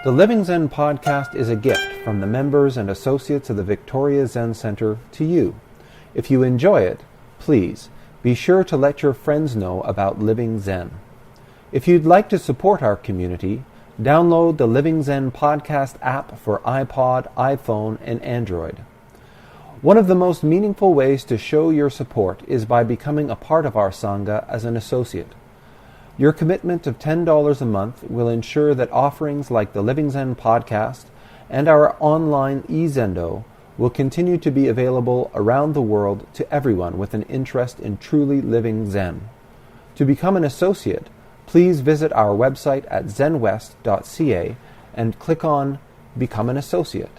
The Living Zen podcast is a gift from the members and associates of the Victoria Zen Centre to you. If you enjoy it, please be sure to let your friends know about Living Zen. If you'd like to support our community, download the Living Zen podcast app for iPod, iPhone, and Android. One of the most meaningful ways to show your support is by becoming a part of our Sangha as an associate. Your commitment of $10 a month will ensure that offerings like the Living Zen podcast and our online e-Zendo will continue to be available around the world to everyone with an interest in truly living Zen. To become an associate, please visit our website at zenwest.ca and click on Become an Associate.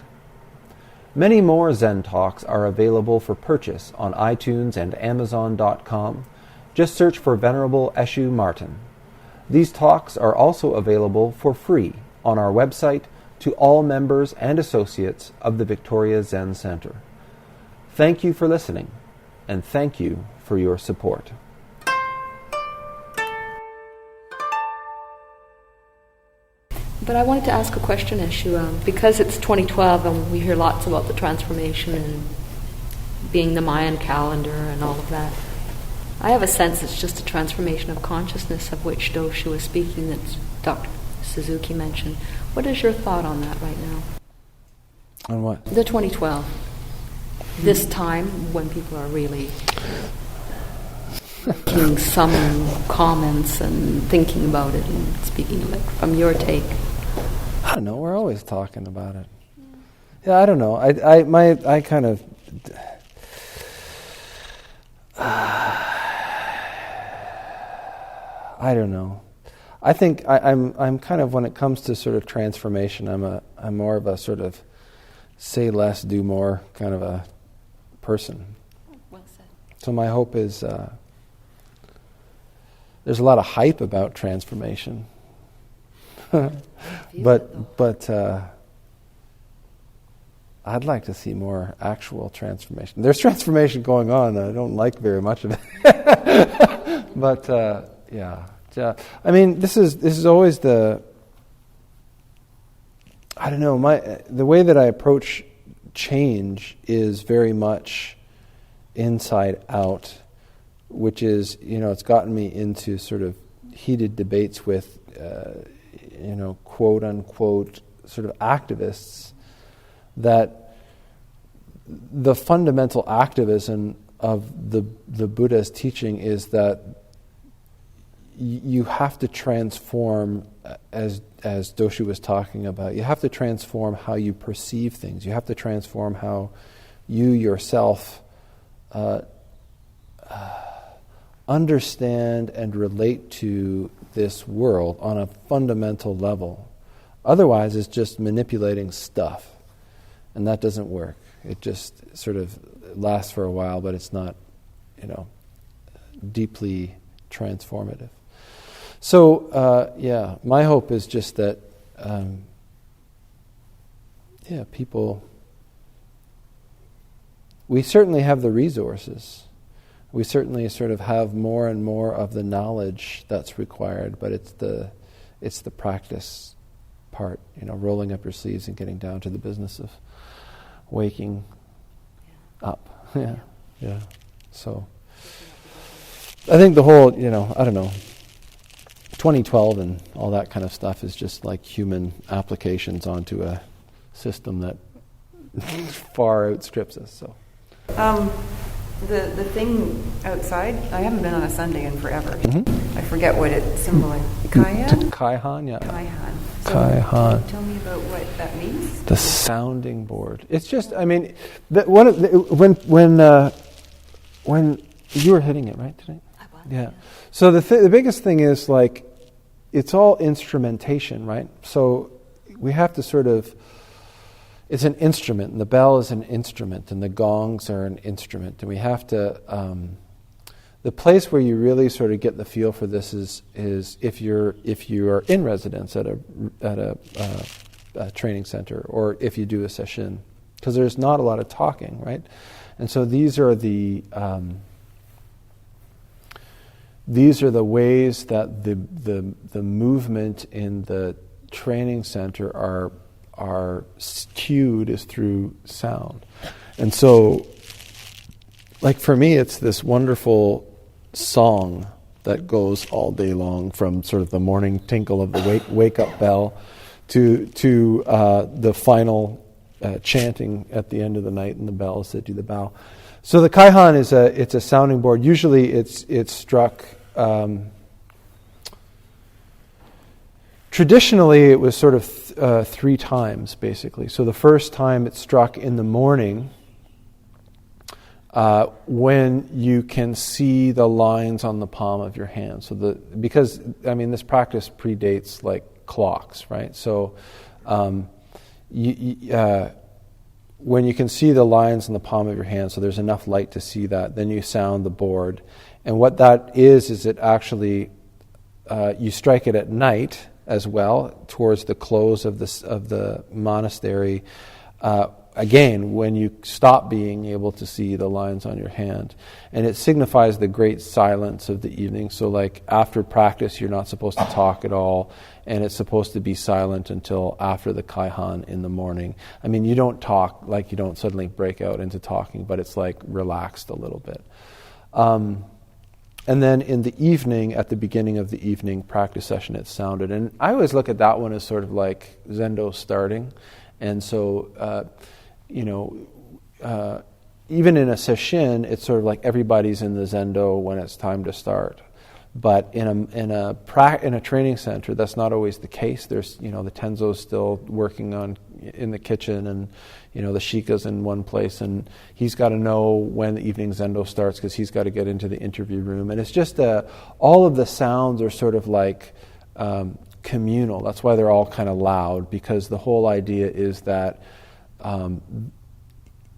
Many more Zen Talks are available for purchase on iTunes and Amazon.com. Just search for Venerable Eshu Martin. These talks are also available for free on our website to all members and associates of the Victoria Zen Centre. Thank you for listening, and thank you for your support. But I wanted to ask a question, Eshu, because it's 2012 and we hear lots about the transformation and being the Mayan calendar and all of that. I have a sense it's just a transformation of consciousness of which Doshu was speaking that Dr. Suzuki mentioned. What is your thought on that right now? On what? The 2012. This time when people are really making some comments and thinking about it and speaking of it from your take. I don't know. We're always talking about it. Yeah, I don't know. I kind of. I don't know. I think I'm kind of, when it comes to sort of transformation, I'm more of a sort of say less, do more kind of a person. Well said. So my hope is there's a lot of hype about transformation, but I'd like to see more actual transformation. There's transformation going on. I don't like very much of it, but yeah. I mean, this is always the. I don't know. The way that I approach change is very much inside out, which is, it's gotten me into sort of heated debates with, quote unquote, sort of activists, that the fundamental activism of the Buddha's teaching is that you have to transform, as Doshu was talking about, you have to transform how you perceive things. You have to transform how you yourself understand and relate to this world on a fundamental level. Otherwise, it's just manipulating stuff, and that doesn't work. It just sort of lasts for a while, but it's not, deeply transformative. So, my hope is just that, people, we certainly have the resources. We certainly sort of have more and more of the knowledge that's required, but it's the practice part, rolling up your sleeves and getting down to the business of waking up. Yeah. So, I think the whole, I don't know, 2012 and all that kind of stuff is just like human applications onto a system that far outstrips us. So, the thing outside, I haven't been on a Sunday in forever. Mm-hmm. I forget what it symbolizes. Kaihan? Kaihan, yeah. Kaihan. So Kaihan. can you tell me about what that means? The sounding board. It's just, I mean, when you were hitting it right today. Yeah. So the biggest thing is, like, it's all instrumentation, right? So we have to sort of, it's an instrument, and the bell is an instrument, and the gongs are an instrument, and we have to, the place where you really sort of get the feel for this is if you are in residence at a training center, or if you do a session, because there's not a lot of talking, right? And so these are the ways that the movement in the training center, our cued is through sound. And so, like for me, it's this wonderful song that goes all day long, from sort of the morning tinkle of the wake up bell to the final chanting at the end of the night and the bells that do the bow. So the kaihan it's a sounding board. Usually it's struck. Traditionally, it was sort of 3 times, basically. So the first time it's struck in the morning, when you can see the lines on the palm of your hand. So because this practice predates like clocks, right? So when you can see the lines in the palm of your hand, so there's enough light to see that, then you sound the board. And what that is it actually you strike it at night as well, towards the close of the monastery. Again, when you stop being able to see the lines on your hand. And it signifies the great silence of the evening. So like after practice, you're not supposed to talk at all, and it's supposed to be silent until after the kaihan in the morning. You don't talk, like you don't suddenly break out into talking, but it's like relaxed a little bit. And then in the evening, at the beginning of the evening practice session, it's sounded. And I always look at that one as sort of like Zendo starting. And so, even in a sesshin, it's sort of like everybody's in the Zendo when it's time to start. But in a training center, that's not always the case. There's the Tenzo's still working in the kitchen, and the Shika's in one place, and he's got to know when the evening Zendo starts because he's got to get into the interview room. And it's just all of the sounds are sort of like communal. That's why they're all kind of loud, because the whole idea is that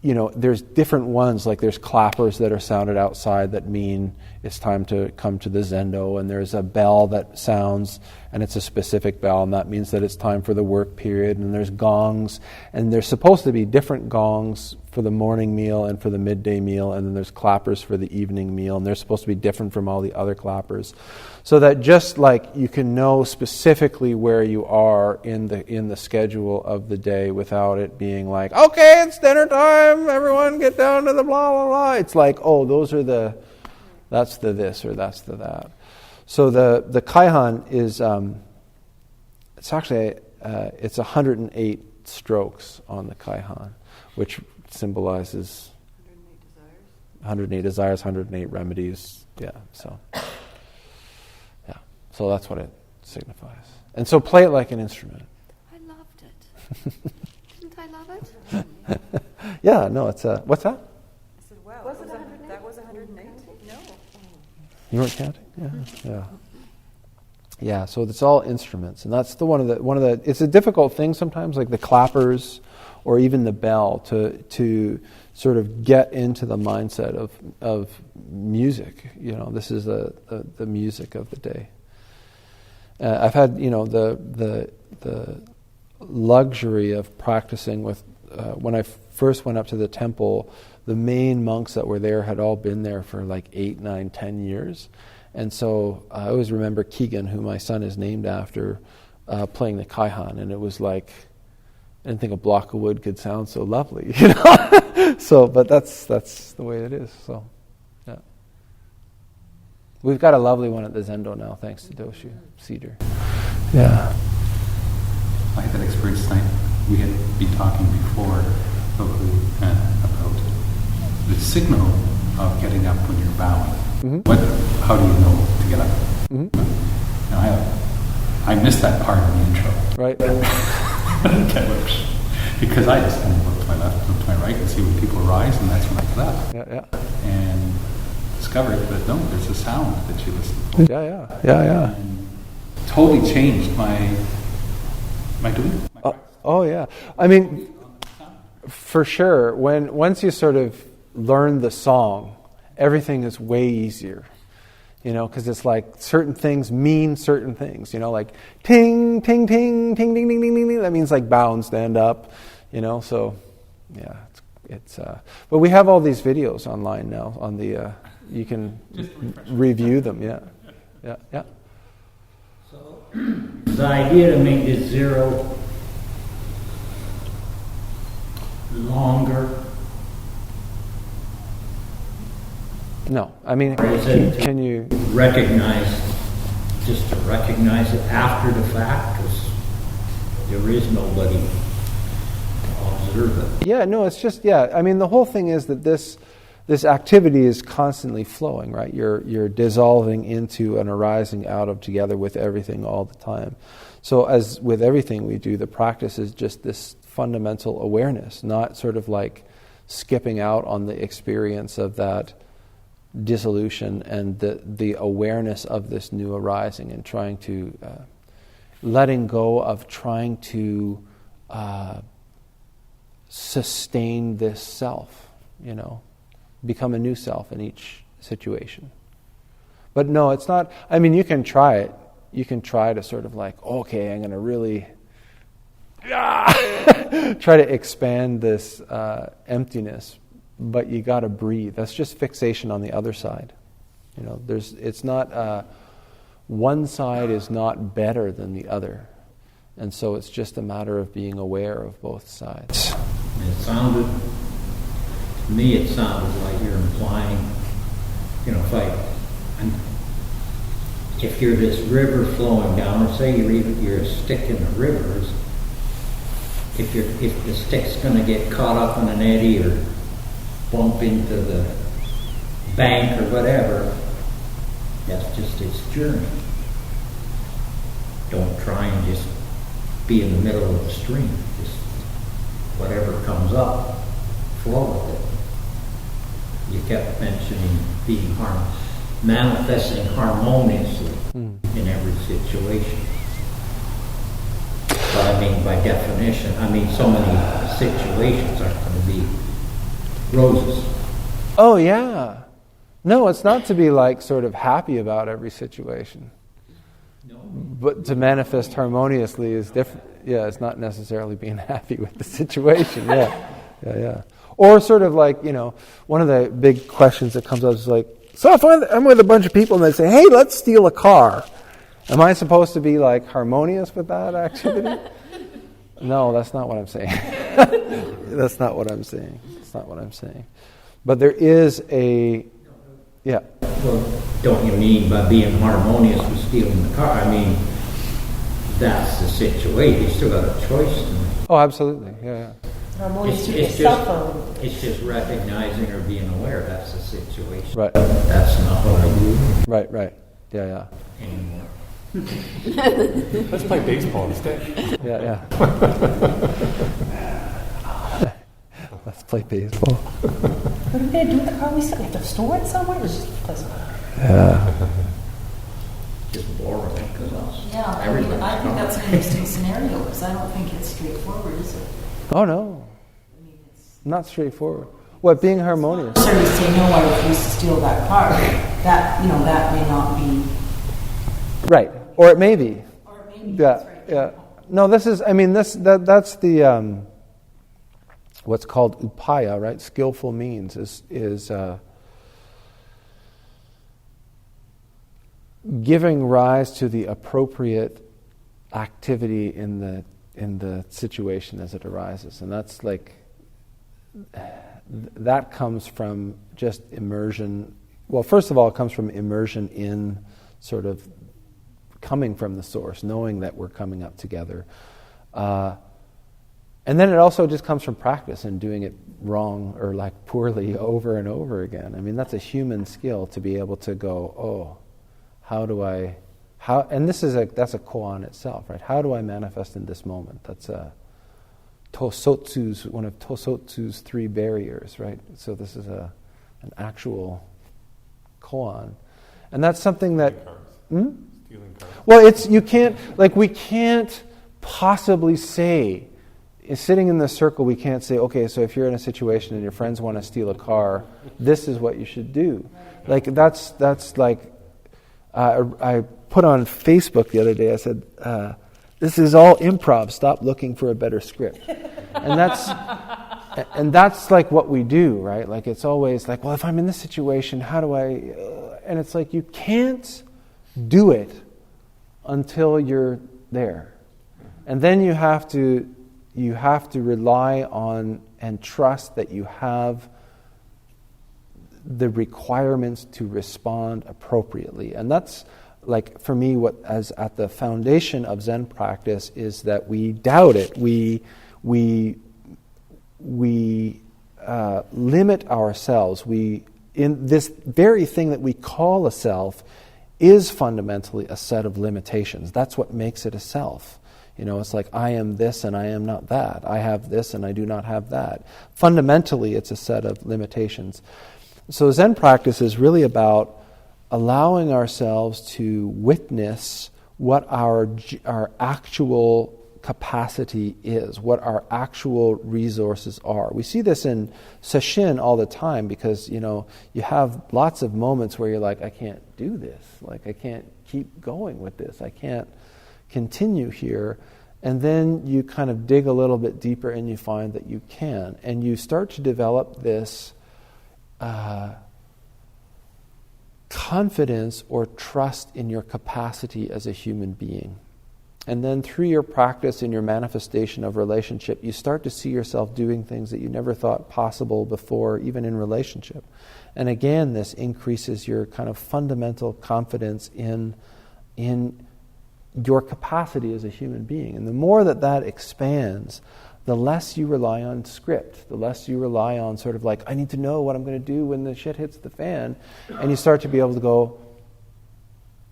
there's different ones, like there's clappers that are sounded outside that mean it's time to come to the Zendo, and there's a bell that sounds, and it's a specific bell, and that means that it's time for the work period, and there's gongs, and there's supposed to be different gongs for the morning meal and for the midday meal, and then there's clappers for the evening meal, and they're supposed to be different from all the other clappers, so that just like you can know specifically where you are in the schedule of the day without it being like, okay, it's dinner time, everyone get down to the blah blah blah. It's like, oh, that's the this or that's the that. So the kaihan is it's actually it's 108 strokes on the kaihan, which symbolizes 108 desires, 108 remedies. Yeah, so that's what it signifies. And so play it like an instrument. I loved it. Didn't I love it? Yeah, no, it's what's that? I said, wow, that was 108? No. You weren't counting? Yeah, so it's all instruments, and that's one of the it's a difficult thing sometimes, like the clappers or even the bell, to sort of get into the mindset of music. This is the music of the day. I've had the luxury of practicing with when I first went up to the temple. The main monks that were there had all been there for like 8, 9, 10 years. And so I always remember Keegan, who my son is named after, playing the kaihan. And it was like, I didn't think a block of wood could sound so lovely, So, but that's the way it is, so, yeah. We've got a lovely one at the Zendo now, thanks to Doshu, cedar. Yeah. I had that experience tonight. We had been talking before about the signal of getting up when you're bowing. Mm-hmm. How do you know to get up? Mm-hmm. Now I missed that part in the intro. Right. Because I just kind of look to my left, look to my right, and see when people rise, and that's when I get up. Yeah. And discovered that no, there's a sound that you listen to. Yeah. And totally changed my doing. Oh yeah. I mean, for sure. Once you sort of learn the song, everything is way easier. Because it's like certain things mean certain things. Like ting, ting, ting, ting, ting, ting, ting, ting, ting. That means like bow and stand up. So yeah, it's. But we have all these videos online now. On you can review them. Yeah. So the idea to make this zero longer? No, I mean, Or is it can you just to recognize it after the fact? Because there is nobody to observe it. Yeah, no, it's just, I mean, the whole thing is that this activity is constantly flowing, right? You're dissolving into and arising out of together with everything all the time. So as with everything we do, the practice is just this fundamental awareness, not sort of like skipping out on the experience of that dissolution and the awareness of this new arising, and trying to letting go of trying to sustain this self, become a new self in each situation. But no, it's not, I mean, you can try it. You can try to sort of like, okay, I'm going to really try to expand this emptiness, but you got to breathe. That's just fixation on the other side. It's not, one side is not better than the other. And so it's just a matter of being aware of both sides. To me it sounded like you're implying, if you're this river flowing down, or say you're a stick in the rivers, if the stick's going to get caught up in an eddy or bump into the bank or whatever, that's just its journey. Don't try and just be in the middle of the stream. Just whatever comes up, flow with it. You kept mentioning being manifesting harmoniously in every situation. But I mean, by definition, so many situations aren't going to be roses. Oh, yeah. No, it's not to be like sort of happy about every situation. No. But to manifest harmoniously is different. Yeah, it's not necessarily being happy with the situation. Yeah. Or sort of like, one of the big questions that comes up is like, so if I'm with a bunch of people and they say, hey, let's steal a car. Am I supposed to be like harmonious with that activity? No, that's not what I'm saying. That's not what I'm saying. It's not what I'm saying. But there is a, yeah. Well, don't you mean by being harmonious with stealing the car? That's the situation. You still got a choice to make. Oh, absolutely. Yeah. Harmonious to yourself. It's just recognizing or being aware that's the situation. Right. That's not what I do. Right. Yeah. Anymore. Let's play baseball instead. Yeah. Let's play baseball. What are we going to do with the car? We have to store it somewhere? It's just pleasant. Yeah. Just boring. Yeah, I think that's an interesting scenario, because I don't think it's straightforward, is it? Oh, no. Not straightforward. What, being harmonious? So you say, no, I refuse to steal that car. That may not be... Right. Or it may be. That's right. Yeah. No, that's the what's called upaya, right? Skillful means is giving rise to the appropriate activity in the situation as it arises, and that's like that comes from just immersion. Well, first of all, it comes from immersion in sort of coming from the source, knowing that we're coming up together. And then it also just comes from practice and doing it wrong or like poorly over and over again. That's a human skill to be able to go, and that's a koan itself, right? How do I manifest in this moment? That's one of Tosotsu's 3 barriers, right? So this is an actual koan. And that's something that... Well, we can't possibly say, sitting in this circle, we can't say, okay, so if you're in a situation and your friends want to steal a car, this is what you should do. Like, that's like, I put on Facebook the other day, I said, this is all improv, stop looking for a better script. And that's like what we do, right? Like, it's always like, well, if I'm in this situation, how do I... and it's like, you can't do it until you're there. And then you have to rely on and trust that you have the requirements to respond appropriately. And that's, like, for me, what as at the foundation of Zen practice is that we doubt it. We limit ourselves. In this very thing that we call a self is fundamentally a set of limitations. That's what makes it a self. It's like, I am this and I am not that. I have this and I do not have that. Fundamentally, it's a set of limitations. So Zen practice is really about allowing ourselves to witness what our actual capacity is, what our actual resources are. We see this in sesshin all the time because, you have lots of moments where you're like, I can't do this. Like, I can't keep going with this. I can't continue here. And then you kind of dig a little bit deeper and you find that you can. And you start to develop this confidence or trust in your capacity as a human being. And then through your practice and your manifestation of relationship, you start to see yourself doing things that you never thought possible before, even in relationship. And again, this increases your kind of fundamental confidence in your capacity as a human being. And the more that expands, the less you rely on script, the less you rely on sort of like, I need to know what I'm going to do when the shit hits the fan. And you start to be able to go,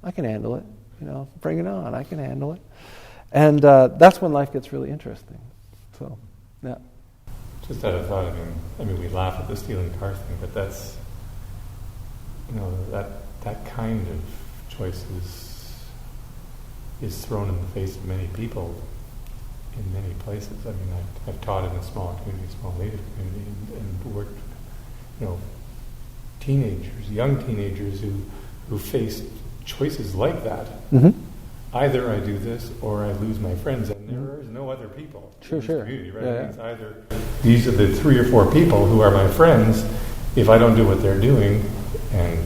I can handle it. Bring it on. I can handle it. And that's when life gets really interesting. So, yeah. Just had a thought. I mean, we laugh at the stealing car thing, but that's, that kind of choice is thrown in the face of many people in many places. I mean, I've taught in a small community, small native community, and worked, young teenagers who face choices like that. Mm-hmm. Either I do this or I lose my friends, and there is no other people in this community, right? Yeah. It's either these are the 3 or 4 people who are my friends. If I don't do what they're doing, and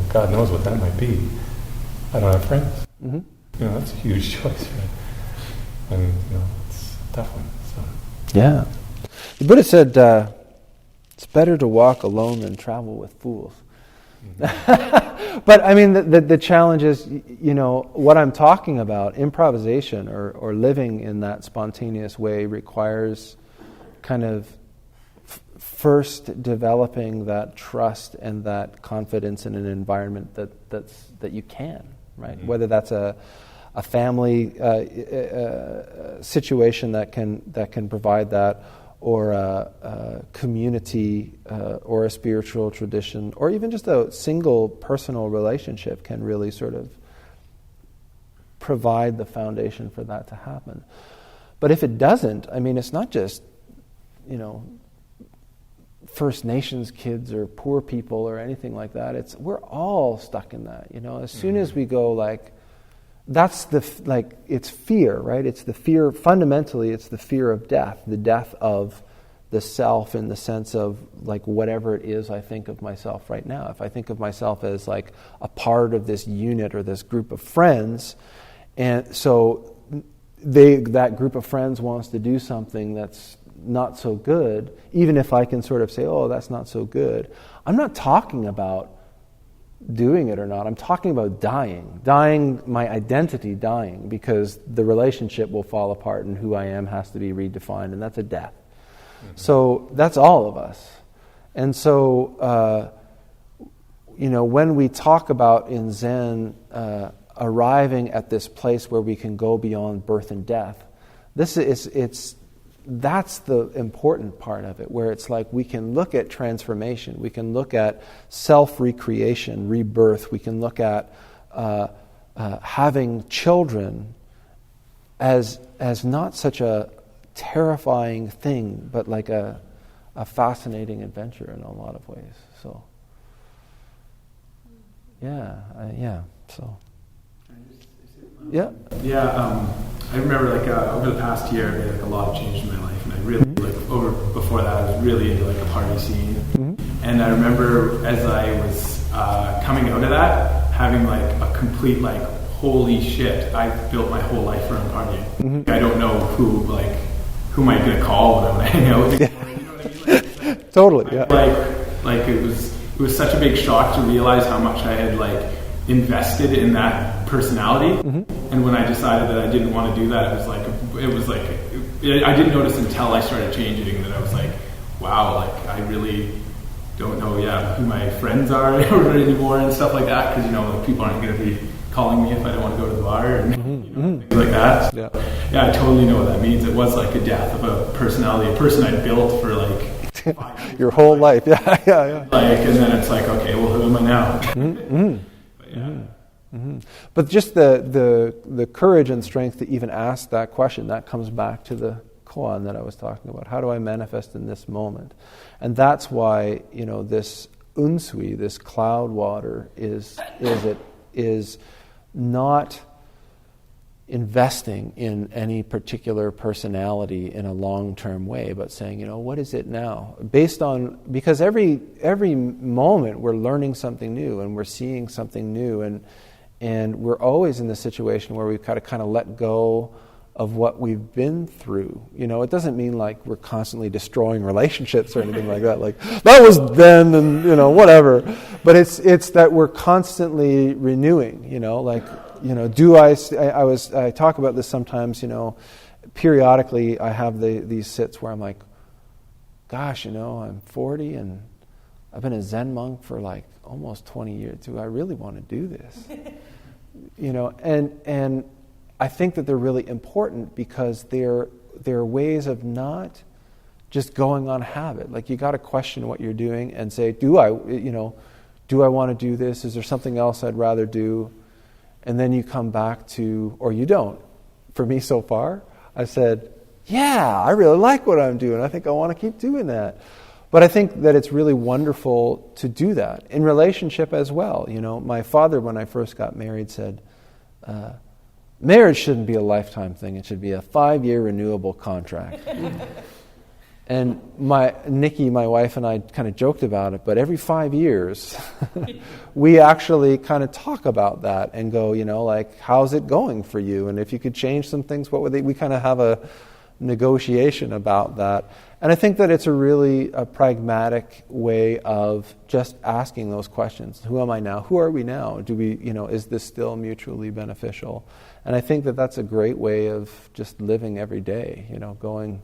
God knows what that might be, I don't have friends. Mm-hmm. That's a huge choice, right? And it's a tough one. So. Yeah, the Buddha said it's better to walk alone than travel with fools. But I mean, the challenge is, what I'm talking about, improvisation or living in that spontaneous way requires kind of first developing that trust and that confidence in an environment that you can, right? Mm-hmm. Whether that's a family situation that can provide that, or a community, or a spiritual tradition, or even just a single personal relationship can really sort of provide the foundation for that to happen. But if it doesn't, I mean, it's not just, First Nations kids or poor people or anything like that. We're all stuck in that, As soon as we go that's it's fear, right? It's the fear, fundamentally, it's the fear of death, the death of the self in the sense of whatever it is I think of myself right now. If I think of myself as a part of this unit or this group of friends, and so that group of friends wants to do something that's not so good, even if I can sort of say, oh, that's not so good, I'm not talking about doing it or not. I'm talking about dying, my identity dying, because the relationship will fall apart and who I am has to be redefined, and that's a death. Mm-hmm. So that's all of us. And so, when we talk about in Zen arriving at this place where we can go beyond birth and death, that's the important part of it, where it's we can look at transformation, we can look at self-recreation, rebirth, we can look at having children as not such a terrifying thing, but a fascinating adventure in a lot of ways. So, so. Yeah. Yeah, I remember over the past year, I made a lot of change in my life, and I really before that, I was really into a party scene, mm-hmm. and I remember as I was coming out of that, having a complete holy shit, I built my whole life around partying. I don't know who am I going to call when I hang out with people. You know what I mean? Totally, yeah. Like it was such a big shock to realize how much I had invested in that personality. And when I decided that I didn't want to do that, I didn't notice until I started changing that I was like, wow, I really don't know, who my friends are anymore and stuff like that, because people aren't going to be calling me if I don't want to go to the bar and things like that. So, I totally know what that means. It was like a death of a personality, a person I built for 5 years. Your whole life, yeah. And then it's like, okay, well, who am I now? But just the courage and strength to even ask that question, that comes back to the koan that I was talking about. How do I manifest in this moment? And that's why, this unsui, this cloud water, is not investing in any particular personality in a long-term way, but saying, what is it now? Because every moment we're learning something new and we're seeing something new, and we're always in the situation where we've got to kind of let go of what we've been through. It doesn't mean we're constantly destroying relationships or anything like that. That was then, and whatever. But it's that we're constantly renewing. I talk about this sometimes. Periodically, I have these sits where I'm like, gosh, I'm 40 and I've been a Zen monk for almost 20 years. Do I really want to do this? And I think that they're really important because they're ways of not just going on habit. You got to question what you're doing and say, do I want to do this? Is there something else I'd rather do? And then you come back to, or you don't. For me so far, I said, yeah, I really like what I'm doing. I think I want to keep doing that. But I think that it's really wonderful to do that in relationship as well. My father, when I first got married, said, marriage shouldn't be a lifetime thing. It should be a 5-year renewable contract. And Nikki, my wife, and I kind of joked about it, but every 5 years, we actually kind of talk about that and go, how's it going for you? And if you could change some things, what would they? We kind of have a negotiation about that. And I think that it's a really pragmatic way of just asking those questions. Who am I now? Who are we now? Do we, is this still mutually beneficial? And I think that that's a great way of just living every day, going,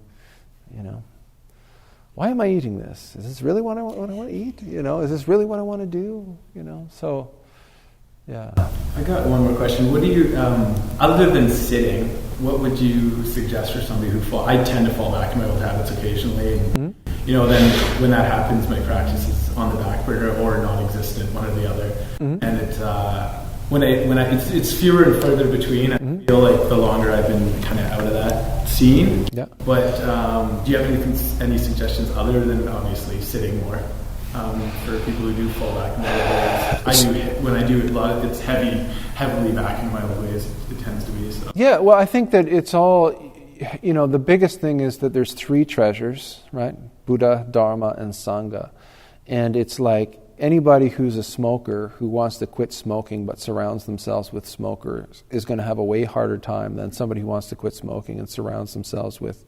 why am I eating this? Is this really what I want to eat? Is this really what I want to do? So, yeah. I got one more question. What do you, other than sitting, what would you suggest for somebody I tend to fall back in my old habits occasionally. And, then when that happens, my practice is on the back burner or non-existent, one or the other. And it's, it's fewer and further between. I feel like the longer I've been kind of out of that scene. Yeah. But do you have any suggestions other than obviously sitting more for people who do fall back in their old ways? When I do it a lot, it's heavily back in my old ways. It tends to be. So. Yeah. Well, I think that it's all. The biggest thing is that there's 3 treasures, right? Buddha, Dharma, and Sangha, and it's like. Anybody who's a smoker who wants to quit smoking but surrounds themselves with smokers is going to have a way harder time than somebody who wants to quit smoking and surrounds themselves with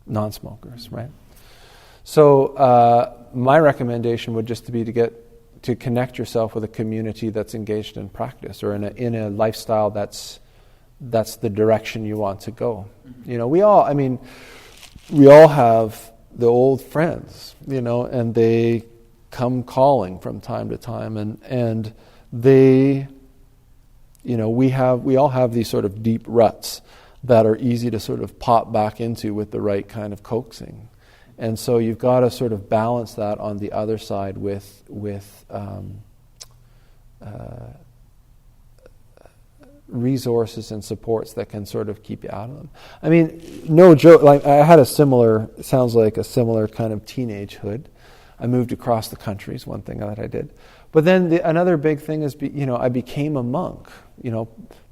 non-smokers, right? So my recommendation would just be to connect yourself with a community that's engaged in practice or in a lifestyle that's the direction you want to go. We all have the old friends, and they come calling from time to time, and they, we all have these sort of deep ruts that are easy to sort of pop back into with the right kind of coaxing, and so you've got to sort of balance that on the other side with resources and supports that can sort of keep you out of them. I mean, no joke. I had sounds like a similar kind of teenagehood. I moved across the country is one thing that I did. But then another big thing is, I became a monk.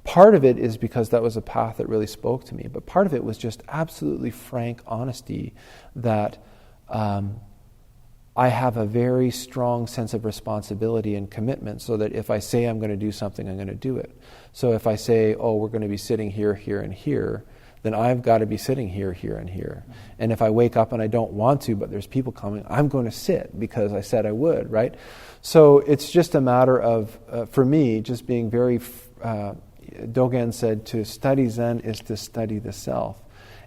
Part of it is because that was a path that really spoke to me. But part of it was just absolutely frank honesty that I have a very strong sense of responsibility and commitment, so that if I say I'm going to do something, I'm going to do it. So if I say, oh, we're going to be sitting here, here, and here, then I've got to be sitting here, here, and here. And if I wake up and I don't want to, but there's people coming, I'm going to sit because I said I would, right? So it's just a matter of, for me, just being very, Dogen said, to study Zen is to study the self.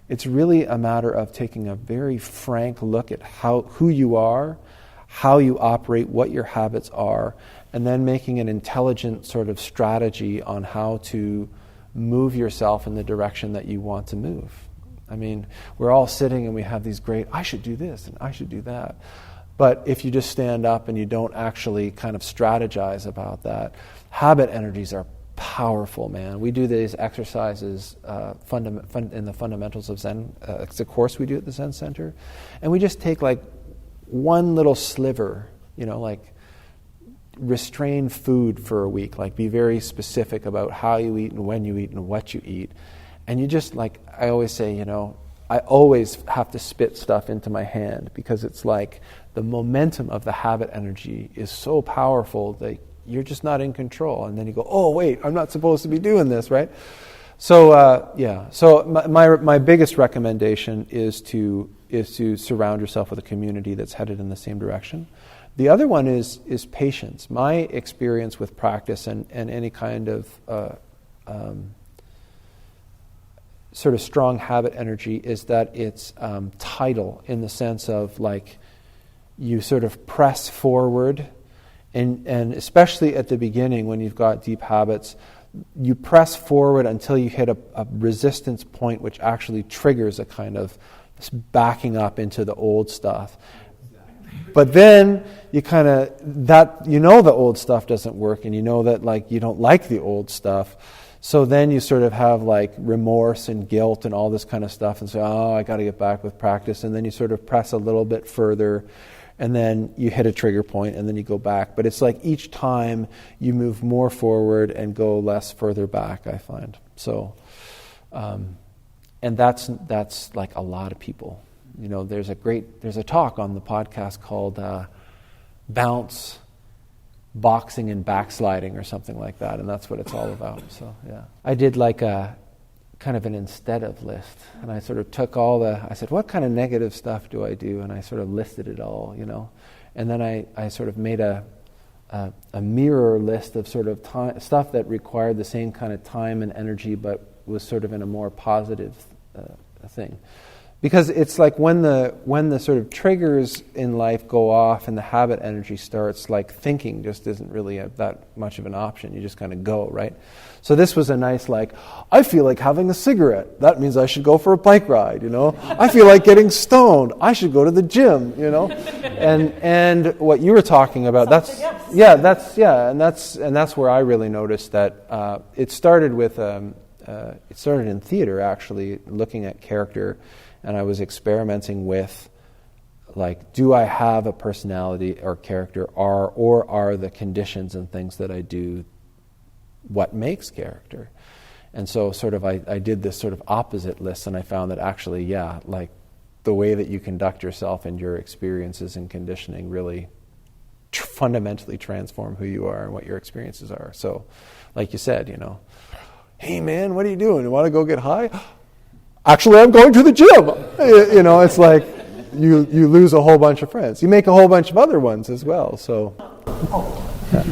It's really a matter of taking a very frank look at who you are, how you operate, what your habits are, and then making an intelligent sort of strategy on how to move yourself in the direction that you want to move. I mean, we're all sitting and we have these great, I should do this and I should do that. But if you just stand up and you don't actually kind of strategize about that, habit energies are powerful, man. We do these exercises in the fundamentals of Zen. It's a course we do at the Zen Centre. And we just take like one little sliver, like restrain food for a week, like be very specific about how you eat and when you eat and what you eat. And you just, like I always say, I always have to spit stuff into my hand, because it's like the momentum of the habit energy is so powerful that you're just not in control. And then you go, oh, wait, I'm not supposed to be doing this, right? So, So my biggest recommendation is to surround yourself with a community that's headed in the same direction. The other one is patience. My experience with practice and any kind of sort of strong habit energy is that it's tidal, in the sense of like you sort of press forward, and especially at the beginning when you've got deep habits, you press forward until you hit a resistance point which actually triggers a kind of backing up into the old stuff. But then you kind of, the old stuff doesn't work, and that like you don't like the old stuff. So then you sort of have like remorse and guilt and all this kind of stuff, and say, oh, I got to get back with practice. And then you sort of press a little bit further, and then you hit a trigger point, and then you go back. But it's like each time you move more forward and go less further back, I find. So, and that's like a lot of people. There's a talk on the podcast called Bounce, Boxing and Backsliding, or something like that, and that's what it's all about. So, yeah. I did like a kind of an instead of list, and I sort of took I said, what kind of negative stuff do I do? And I sort of listed it all, and then I sort of made a mirror list of sort of stuff that required the same kind of time and energy, but was sort of in a more positive thing. Because it's like when the sort of triggers in life go off and the habit energy starts, like thinking just isn't really that much of an option. You just kind of go, right? So this was a nice, like, I feel like having a cigarette. That means I should go for a bike ride, I feel like getting stoned. I should go to the gym, And what you were talking about, that's where I really noticed that it started in theater, actually, looking at character. And I was experimenting with, like, do I have a personality or character, or are the conditions and things that I do what makes character? And so sort of I did this sort of opposite list, and I found that actually, like the way that you conduct yourself and your experiences and conditioning really fundamentally transform who you are and what your experiences are. So, like you said, hey man, what are you doing? You want to go get high? Actually, I'm going to the gym. It's like you lose a whole bunch of friends. You make a whole bunch of other ones as well. So, yeah.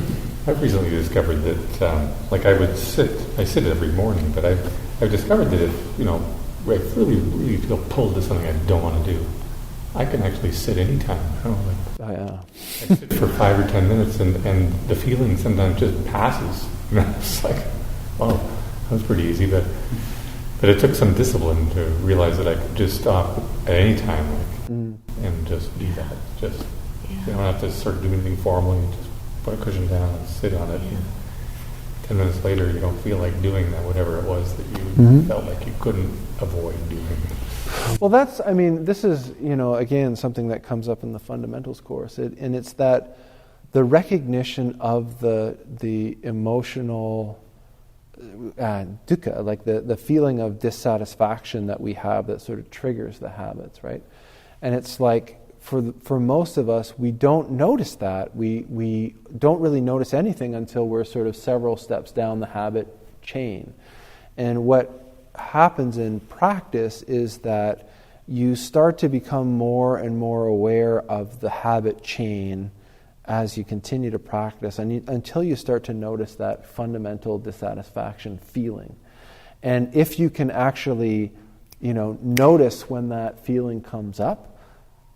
I've recently discovered that, I sit every morning, but I've discovered that if, I really, really feel pulled to something I don't want to do, I can actually sit anytime. I sit for 5 or 10 minutes, and the feeling sometimes just passes. It's like, oh, that was pretty easy, but it took some discipline to realize that I could just stop at any time, and just be that. Just you don't have to sort of do anything formally. Just put a cushion down and sit on it. Yeah. 10 minutes later, you don't feel like doing that, whatever it was that you felt like you couldn't avoid doing. Well, this is, again, something that comes up in the fundamentals course, and it's that the recognition of the emotional dukkha, like the feeling of dissatisfaction that we have that sort of triggers the habits, right? And it's like, for most of us, we don't notice that. We don't really notice anything until we're sort of several steps down the habit chain. And what happens in practice is that you start to become more and more aware of the habit chain as you continue to practice, until you start to notice that fundamental dissatisfaction feeling. And if you can actually, notice when that feeling comes up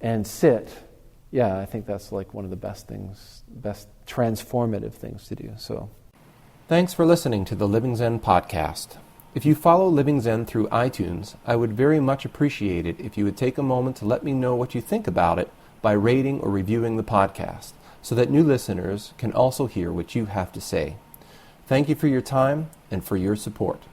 and sit, I think that's like one of the best transformative things to do. So, thanks for listening to the Living Zen podcast. If you follow Living Zen through iTunes, I would very much appreciate it if you would take a moment to let me know what you think about it by rating or reviewing the podcast, so that new listeners can also hear what you have to say. Thank you for your time and for your support.